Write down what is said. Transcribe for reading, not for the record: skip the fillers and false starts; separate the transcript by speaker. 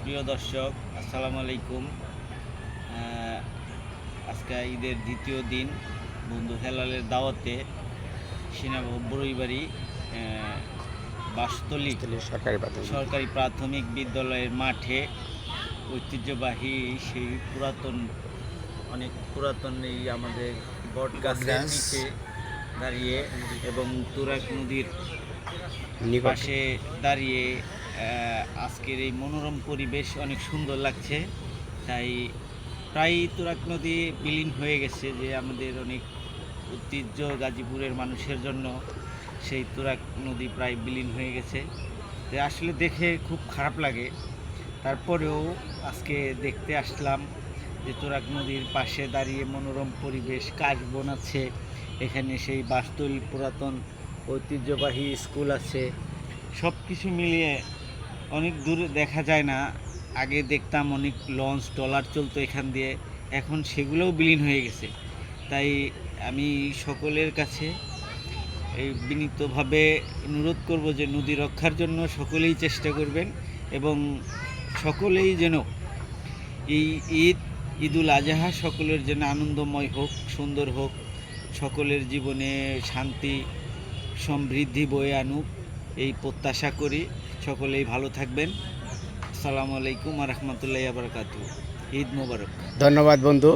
Speaker 1: সুপ্রিয় দর্শক, আসসালামু আলাইকুম। আজকে ঈদের দ্বিতীয় দিন বন্ধু হেলালের দাওয়াতে বড়ইবাড়ি বাসতলী সরকারি প্রাথমিক বিদ্যালয়ের মাঠে ঐতিহ্যবাহী সেই অনেক পুরাতন এই আমাদের বটগাছের নিচে দাঁড়িয়ে এবং তুরাগ নদীর পাশে দাঁড়িয়ে আজকের এই মনোরম পরিবেশ অনেক সুন্দর লাগছে। তাই প্রায় তুরাগ নদী বিলীন হয়ে গেছে, যে আমাদের অনেক ঐতিহ্য গাজীপুরের মানুষের জন্য সেই তুরাগ নদী প্রায় বিলীন হয়ে গেছে। তো আসলে দেখে খুব খারাপ লাগে, তারপরেও আজকে দেখতে আসলাম যে তুরাগ নদীর পাশে দাঁড়িয়ে মনোরম পরিবেশ, কাশবন আছে, এখানে সেই বাসতলী পুরাতন ঐতিহ্যবাহী স্কুল আছে, সব কিছু মিলিয়ে অনেক দূরে দেখা যায় না। আগে দেখতাম অনেক লঞ্চ ট্রলার চলতো এখান দিয়ে, এখন সেগুলোও বিলীন হয়ে গেছে। তাই আমি সকলের কাছে এই বিনীতভাবে অনুরোধ করব যে নদী রক্ষার জন্য সকলেই চেষ্টা করবেন এবং সকলেই যেন এই ঈদুল আজহা সকলের জন্য আনন্দময় হোক, সুন্দর হোক, সকলের জীবনে শান্তি সমৃদ্ধি বয়ে আনুক, এই প্রত্যাশা করি। সকলেই ভালো থাকবেন। আসসালামু আলাইকুম ওয়া রাহমাতুল্লাহি ওয়া বারাকাতুহু। ঈদ মোবারক।
Speaker 2: ধন্যবাদ বন্ধু।